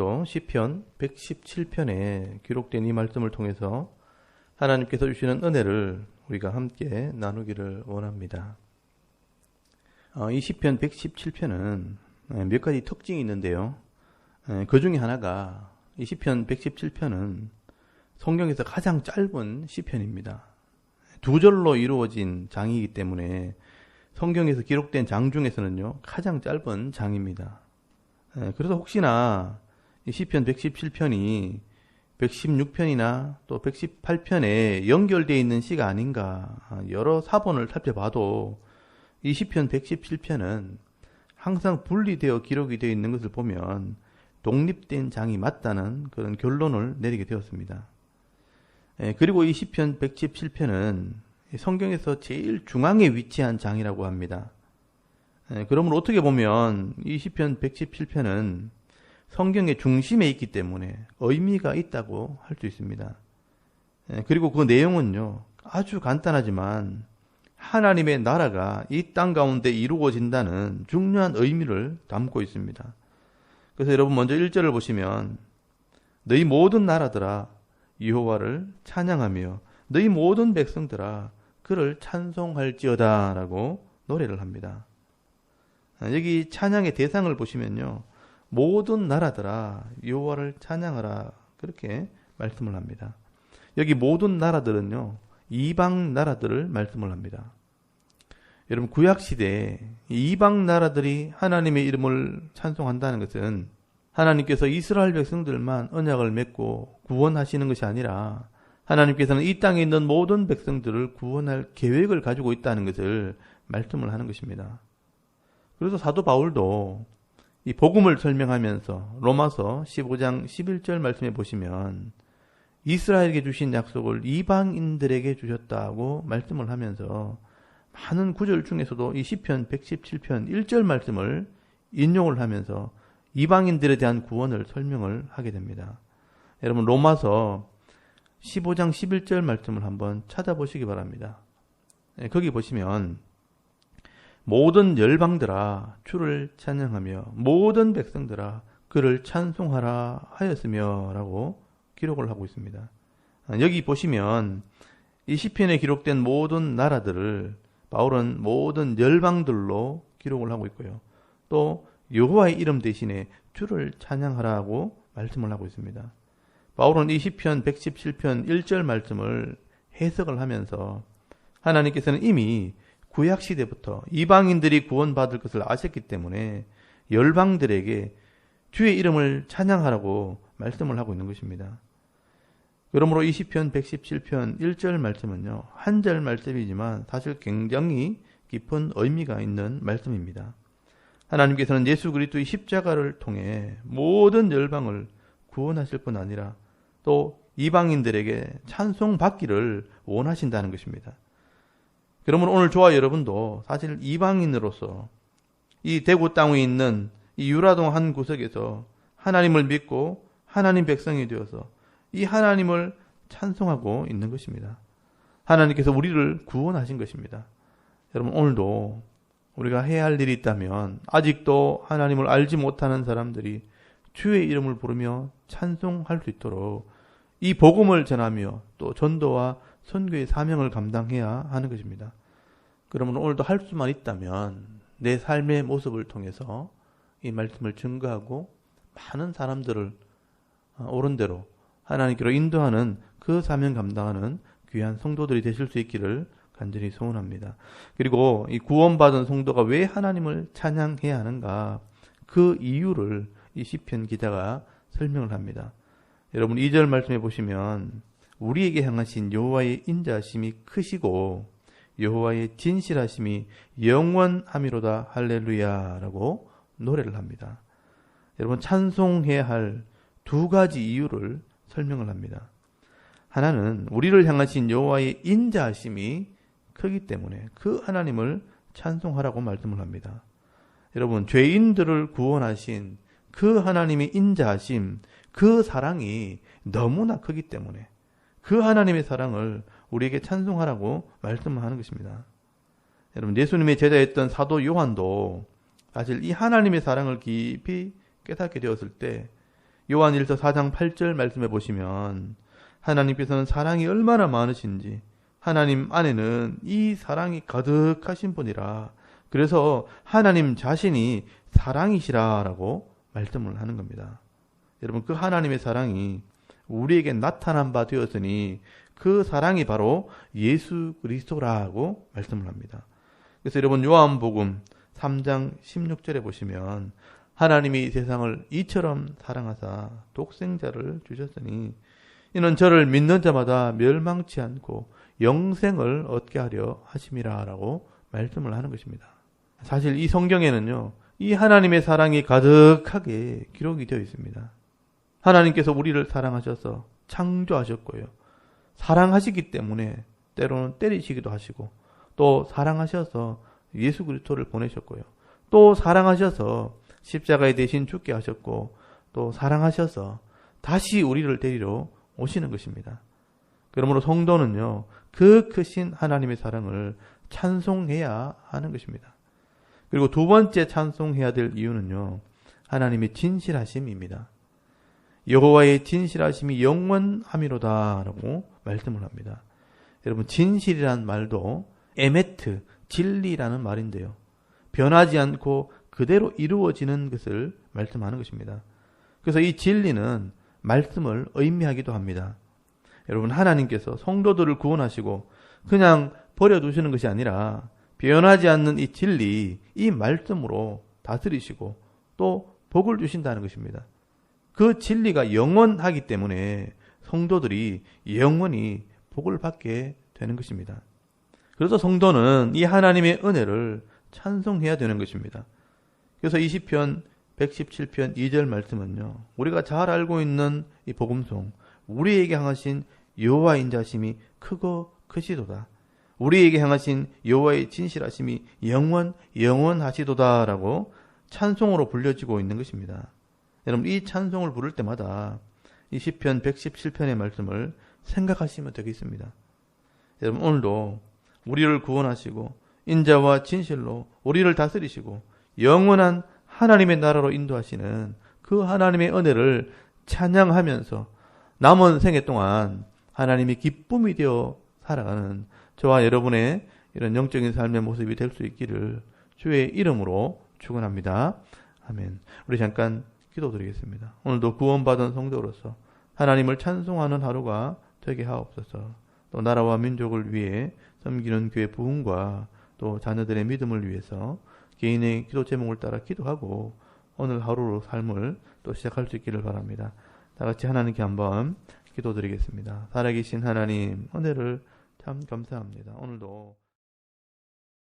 오늘도 시편 117편에 기록된 이 말씀을 통해서 하나님께서 주시는 은혜를 우리가 함께 나누기를 원합니다. 이 시편 117편은 몇 가지 특징이 있는데요. 그 중에 하나가 이 시편 117편은 성경에서 가장 짧은 시편입니다. 두 절로 이루어진 장이기 때문에 성경에서 기록된 장 중에서는요, 가장 짧은 장입니다. 그래서 혹시나 이 시편 117편이 116편이나 또 118편에 연결되어 있는 시가 아닌가, 여러 사본을 살펴봐도 이 시편 117편은 항상 분리되어 기록이 되어 있는 것을 보면 독립된 장이 맞다는 그런 결론을 내리게 되었습니다. 그리고 이 시편 117편은 성경에서 제일 중앙에 위치한 장이라고 합니다. 그러면 어떻게 보면 이 시편 117편은 성경의 중심에 있기 때문에 의미가 있다고 할 수 있습니다. 그리고 그 내용은요, 아주 간단하지만 하나님의 나라가 이 땅 가운데 이루어진다는 중요한 의미를 담고 있습니다. 그래서 여러분 먼저 1절을 보시면 너희 모든 나라들아 여호와를 찬양하며 너희 모든 백성들아 그를 찬송할지어다 라고 노래를 합니다. 여기 찬양의 대상을 보시면요, 모든 나라들아 여호와를 찬양하라 그렇게 말씀을 합니다. 여기 모든 나라들은요, 이방 나라들을 말씀을 합니다. 여러분, 구약시대에 이방 나라들이 하나님의 이름을 찬송한다는 것은 하나님께서 이스라엘 백성들만 언약을 맺고 구원하시는 것이 아니라 하나님께서는 이 땅에 있는 모든 백성들을 구원할 계획을 가지고 있다는 것을 말씀을 하는 것입니다. 그래서 사도 바울도 이 복음을 설명하면서 로마서 15장 11절 말씀에 보시면 이스라엘에게 주신 약속을 이방인들에게 주셨다고 말씀을 하면서 많은 구절 중에서도 이 시편 117편 1절 말씀을 인용을 하면서 이방인들에 대한 구원을 설명을 하게 됩니다. 여러분, 로마서 15장 11절 말씀을 한번 찾아보시기 바랍니다. 거기 보시면 모든 열방들아 주를 찬양하며 모든 백성들아 그를 찬송하라 하였으며 라고 기록을 하고 있습니다. 여기 보시면 이 시편에 기록된 모든 나라들을 바울은 모든 열방들로 기록을 하고 있고요. 또 여호와의 이름 대신에 주를 찬양하라고 말씀을 하고 있습니다. 바울은 이 시편 117편 1절 말씀을 해석을 하면서 하나님께서는 이미 구약시대부터 이방인들이 구원받을 것을 아셨기 때문에 열방들에게 주의 이름을 찬양하라고 말씀을 하고 있는 것입니다. 그러므로 이 시편 117편 1절 말씀은요, 한 절 말씀이지만 사실 굉장히 깊은 의미가 있는 말씀입니다. 하나님께서는 예수 그리스도의 십자가를 통해 모든 열방을 구원하실 뿐 아니라 또 이방인들에게 찬송받기를 원하신다는 것입니다. 그러면 오늘 저와 여러분도 사실 이방인으로서 이 대구 땅에 있는 이 유라동 한 구석에서 하나님을 믿고 하나님 백성이 되어서 이 하나님을 찬송하고 있는 것입니다. 하나님께서 우리를 구원하신 것입니다. 여러분, 오늘도 우리가 해야 할 일이 있다면 아직도 하나님을 알지 못하는 사람들이 주의 이름을 부르며 찬송할 수 있도록 이 복음을 전하며 또 전도와 선교의 사명을 감당해야 하는 것입니다. 그러면 오늘도 할 수만 있다면 내 삶의 모습을 통해서 이 말씀을 증거하고 많은 사람들을 옳은 대로 하나님께로 인도하는 그 사명 감당하는 귀한 성도들이 되실 수 있기를 간절히 소원합니다. 그리고 이 구원받은 성도가 왜 하나님을 찬양해야 하는가, 그 이유를 이 시편 기자가 설명을 합니다. 여러분, 2절 말씀해 보시면 우리에게 향하신 여호와의 인자하심이 크시고 여호와의 진실하심이 영원하미로다 할렐루야라고 노래를 합니다. 여러분, 찬송해야 할 두 가지 이유를 설명을 합니다. 하나는 우리를 향하신 여호와의 인자하심이 크기 때문에 그 하나님을 찬송하라고 말씀을 합니다. 여러분, 죄인들을 구원하신 그 하나님의 인자하심, 그 사랑이 너무나 크기 때문에 그 하나님의 사랑을 우리에게 찬송하라고 말씀을 하는 것입니다. 여러분, 예수님의 제자였던 사도 요한도 사실 이 하나님의 사랑을 깊이 깨닫게 되었을 때 요한일서 4장 8절 말씀해 보시면 하나님께서는 사랑이 얼마나 많으신지, 하나님 안에는 이 사랑이 가득하신 분이라, 그래서 하나님 자신이 사랑이시라라고 말씀을 하는 겁니다. 여러분, 그 하나님의 사랑이 우리에게 나타난 바 되었으니 그 사랑이 바로 예수 그리스도라고 말씀을 합니다. 그래서 여러분, 요한복음 3장 16절에 보시면 하나님이 세상을 이처럼 사랑하사 독생자를 주셨으니 이는 저를 믿는 자마다 멸망치 않고 영생을 얻게 하려 하심이라라고 말씀을 하는 것입니다. 사실 이 성경에는요, 이 하나님의 사랑이 가득하게 기록이 되어 있습니다. 하나님께서 우리를 사랑하셔서 창조하셨고요. 사랑하시기 때문에 때로는 때리시기도 하시고, 또 사랑하셔서 예수 그리스도를 보내셨고요. 또 사랑하셔서 십자가에 대신 죽게 하셨고, 또 사랑하셔서 다시 우리를 데리러 오시는 것입니다. 그러므로 성도는요, 그 크신 하나님의 사랑을 찬송해야 하는 것입니다. 그리고 두 번째 찬송해야 될 이유는요, 하나님의 진실하심입니다. 여호와의 진실하심이 영원함이로다라고 말씀을 합니다. 여러분, 진실이란 말도 에메트, 진리라는 말인데요, 변하지 않고 그대로 이루어지는 것을 말씀하는 것입니다. 그래서 이 진리는 말씀을 의미하기도 합니다. 여러분, 하나님께서 성도들을 구원하시고 그냥 버려두시는 것이 아니라 변하지 않는 이 진리, 이 말씀으로 다스리시고 또 복을 주신다는 것입니다. 그 진리가 영원하기 때문에 성도들이 영원히 복을 받게 되는 것입니다. 그래서 성도는 이 하나님의 은혜를 찬송해야 되는 것입니다. 그래서 이 시편 117편 2절 말씀은요, 우리가 잘 알고 있는 이 복음송, 우리에게 향하신 여호와의 인자심이 크고 크시도다, 우리에게 향하신 여호와의 진실하심이 영원하시도다라고 찬송으로 불려지고 있는 것입니다. 여러분, 이 찬송을 부를 때마다 이 시편 117편의 말씀을 생각하시면 되겠습니다. 여러분, 오늘도 우리를 구원하시고 인자와 진실로 우리를 다스리시고 영원한 하나님의 나라로 인도하시는 그 하나님의 은혜를 찬양하면서 남은 생애 동안 하나님이 기쁨이 되어 살아가는 저와 여러분의 이런 영적인 삶의 모습이 될 수 있기를 주의 이름으로 축원합니다. 아멘. 우리 잠깐 기도드리겠습니다. 오늘도 구원받은 성도로서 하나님을 찬송하는 하루가 되게 하옵소서. 또 나라와 민족을 위해 섬기는 교회 부흥과 또 자녀들의 믿음을 위해서 개인의 기도 제목을 따라 기도하고 오늘 하루로 삶을 또 시작할 수 있기를 바랍니다. 다 같이 하나님께 한번 기도드리겠습니다. 살아계신 하나님, 은혜를 참 감사합니다. 오늘도